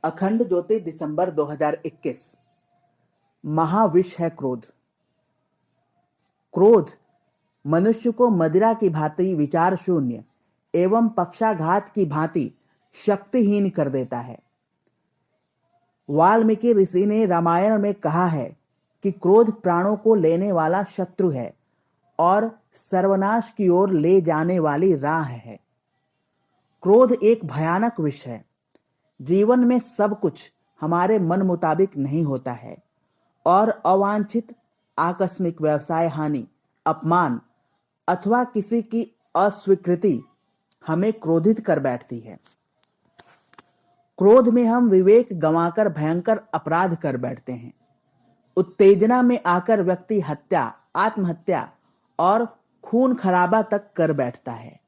अखंड ज्योति दिसंबर 2021। महाविष है क्रोध। क्रोध मनुष्य को मदिरा की भांति विचार शून्य एवं पक्षाघात की भांति शक्तिहीन कर देता है। वाल्मीकि ऋषि ने रामायण में कहा है कि क्रोध प्राणों को लेने वाला शत्रु है और सर्वनाश की ओर ले जाने वाली राह है। क्रोध एक भयानक विष है। जीवन में सब कुछ हमारे मन मुताबिक नहीं होता है और अवांछित आकस्मिक व्यवसाय हानि, अपमान अथवा किसी की अस्वीकृति हमें क्रोधित कर बैठती है। क्रोध में हम विवेक गंवाकर भयंकर अपराध कर बैठते हैं। उत्तेजना में आकर व्यक्ति हत्या, आत्महत्या और खून खराबा तक कर बैठता है।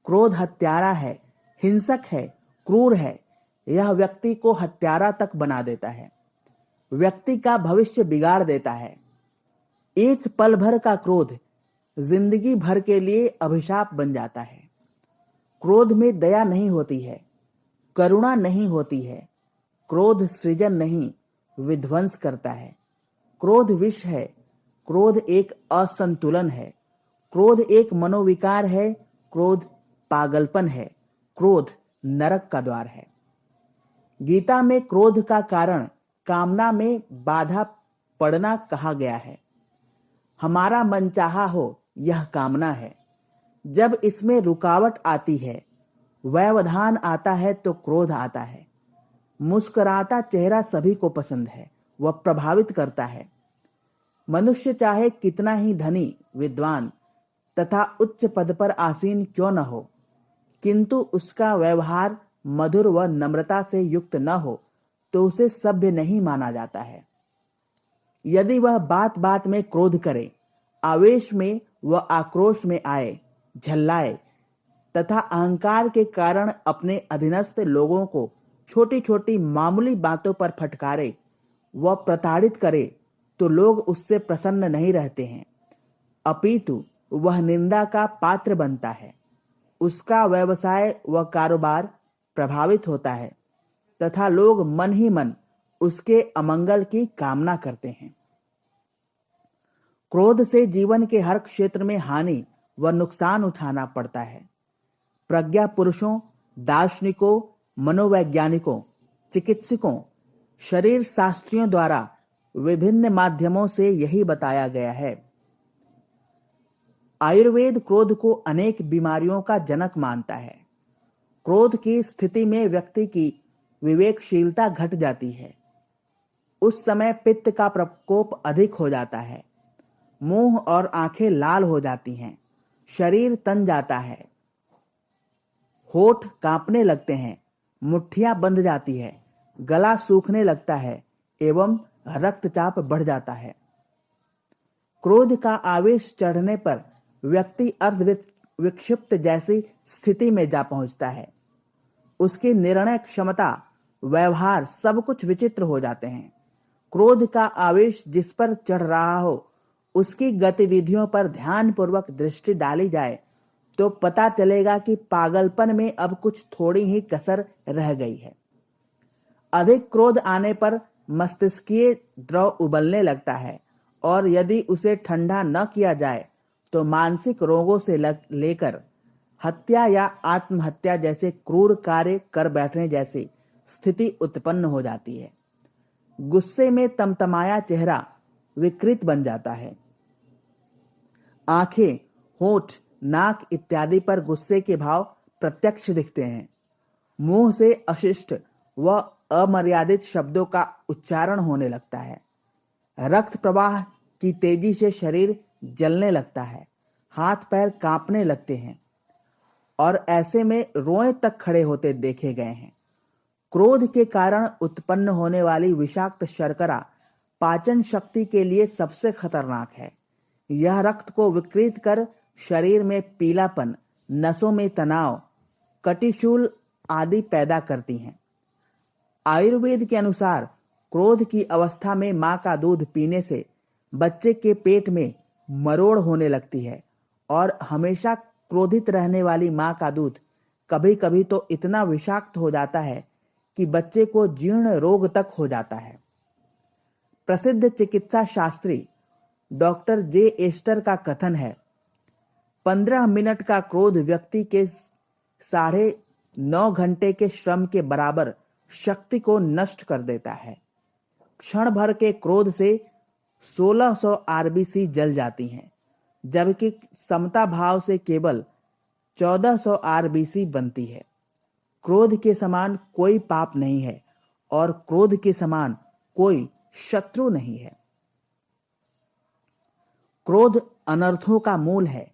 क्रोध हत्यारा है, हिंसक है, क्रूर है। यह व्यक्ति को हत्यारा तक बना देता है, व्यक्ति का भविष्य बिगाड़ देता है। एक पल भर का क्रोध जिंदगी भर के लिए अभिशाप बन जाता है। क्रोध में दया नहीं होती है, करुणा नहीं होती है। क्रोध सृजन नहीं, विध्वंस करता है। क्रोध विष है। क्रोध एक असंतुलन है। क्रोध एक मनोविकार है। क्रोध पागलपन है। क्रोध नरक का द्वार है। गीता में क्रोध का कारण कामना में बाधा पड़ना कहा गया है। हमारा मनचाहा हो, यह कामना है। जब इसमें रुकावट आती है, व्यवधान आता है तो क्रोध आता है। मुस्कुराता चेहरा सभी को पसंद है, वह प्रभावित करता है। मनुष्य चाहे कितना ही धनी, विद्वान तथा उच्च पद पर आसीन क्यों न हो, किंतु उसका व्यवहार मधुर व नम्रता से युक्त न हो तो उसे सभ्य नहीं माना जाता है। यदि वह बात बात में क्रोध करे, आवेश में व आक्रोश में आए, झल्लाए तथा अहंकार के कारण अपने अधीनस्थ लोगों को छोटी छोटी मामूली बातों पर फटकारे व प्रताड़ित करे तो लोग उससे प्रसन्न नहीं रहते हैं, अपितु वह निंदा का पात्र बनता है। उसका व्यवसाय व कारोबार प्रभावित होता है तथा लोग मन ही मन उसके अमंगल की कामना करते हैं। क्रोध से जीवन के हर क्षेत्र में हानि व नुकसान उठाना पड़ता है। प्रज्ञा पुरुषों, दार्शनिकों, मनोवैज्ञानिकों, चिकित्सकों, शरीर शास्त्रियों द्वारा विभिन्न माध्यमों से यही बताया गया है। आयुर्वेद क्रोध को अनेक बीमारियों का जनक मानता है। क्रोध की स्थिति में व्यक्ति की विवेकशीलता घट जाती है। उस समय पित्त का प्रकोप अधिक हो जाता है। मुंह और आंखें लाल हो जाती हैं, शरीर तन जाता है, होठ कांपने लगते हैं, मुट्ठियां बंध जाती है, गला सूखने लगता है एवं रक्तचाप बढ़ जाता है। क्रोध का आवेश चढ़ने पर व्यक्ति अर्धविक्षिप्त जैसी स्थिति में जा पहुंचता है। उसकी निर्णय क्षमता, व्यवहार सब कुछ विचित्र हो जाते हैं। क्रोध का आवेश जिस पर चढ़ रहा हो, उसकी गतिविधियों पर ध्यानपूर्वक दृष्टि डाली जाए तो पता चलेगा कि पागलपन में अब कुछ थोड़ी ही कसर रह गई है। अधिक क्रोध आने पर मस्तिष्कीय द्रव उबलने लगता है और यदि उसे ठंडा न किया जाए तो मानसिक रोगों से लेकर हत्या या आत्महत्या जैसे क्रूर कार्य कर बैठने जैसी स्थिति उत्पन्न हो जाती है। गुस्से में तमतमाया चेहरा विकृत बन जाता है। आंखें, होठ, नाक इत्यादि पर गुस्से के भाव प्रत्यक्ष दिखते हैं। मुंह से अशिष्ट व अमर्यादित शब्दों का उच्चारण होने लगता है। रक्त प्रवाह की तेजी से शरीर जलने लगता है, हाथ पैर कांपने लगते हैं और ऐसे में रोए तक खड़े होते देखे गए हैं। क्रोध के कारण उत्पन्न होने वाली विषाक्त शर्करा पाचन शक्ति के लिए सबसे खतरनाक है। यह रक्त को विकृत कर शरीर में पीलापन, नसों में तनाव, कटिशूल आदि पैदा करती हैं। आयुर्वेद के अनुसार क्रोध की अवस्था में मां का दूध पीने से बच्चे के पेट में मरोड़ होने लगती है और हमेशा क्रोधित रहने वाली मां का दूध कभी कभी तो इतना विषाक्त हो जाता है कि बच्चे को जीर्ण रोग तक हो जाता है। प्रसिद्ध चिकित्सा शास्त्री डॉक्टर जे एस्टर का कथन है, 15 मिनट का क्रोध व्यक्ति के 9.5 घंटे के श्रम के बराबर शक्ति को नष्ट कर देता है। क्षण भर के क्रोध से 1600 आरबीसी जल जाती हैं, जबकि समता भाव से केवल 1400 आरबीसी बनती है। क्रोध के समान कोई पाप नहीं है और क्रोध के समान कोई शत्रु नहीं है। क्रोध अनर्थों का मूल है,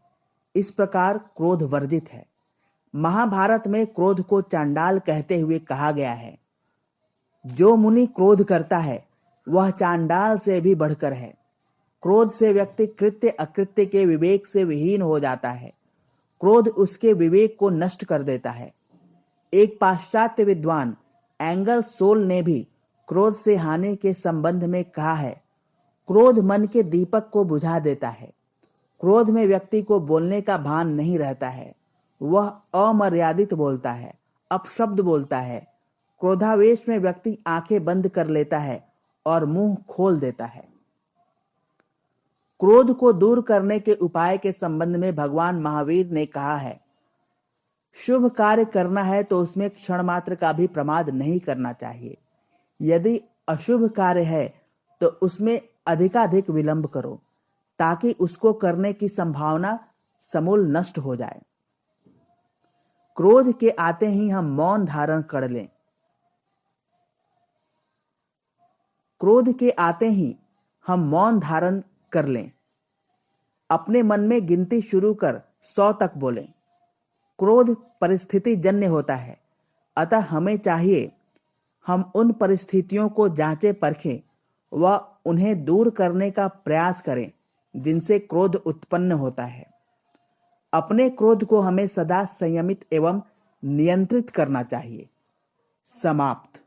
इस प्रकार क्रोध वर्जित है। महाभारत में क्रोध को चांडाल कहते हुए कहा गया है, जो मुनि क्रोध करता है वह चांडाल से भी बढ़कर है। क्रोध से व्यक्ति कृत्य अकृत्य के विवेक से विहीन हो जाता है। क्रोध उसके विवेक को नष्ट कर देता है। एक पाश्चात्य विद्वान एंगल सोल ने भी क्रोध से हानि के संबंध में कहा है, क्रोध मन के दीपक को बुझा देता है। क्रोध में व्यक्ति को बोलने का भान नहीं रहता है, वह अमर्यादित बोलता है, अपशब्द बोलता है। क्रोधावेश में व्यक्ति आंखें बंद कर लेता है और मुंह खोल देता है। क्रोध को दूर करने के उपाय के संबंध में भगवान महावीर ने कहा है, शुभ कार्य करना है तो उसमें क्षण मात्र का भी प्रमाद नहीं करना चाहिए। यदि अशुभ कार्य है तो उसमें अधिकाधिक विलंब करो, ताकि उसको करने की संभावना समूल नष्ट हो जाए। क्रोध के आते ही हम मौन धारण कर लें। क्रोध के आते ही हम मौन धारण कर लें। अपने मन में गिनती शुरू कर 100 तक बोलें। क्रोध परिस्थिति जन्य होता है, अतः हमें चाहिए हम उन परिस्थितियों को जांचें परखें व उन्हें दूर करने का प्रयास करें जिनसे क्रोध उत्पन्न होता है। अपने क्रोध को हमें सदा संयमित एवं नियंत्रित करना चाहिए। समाप्त।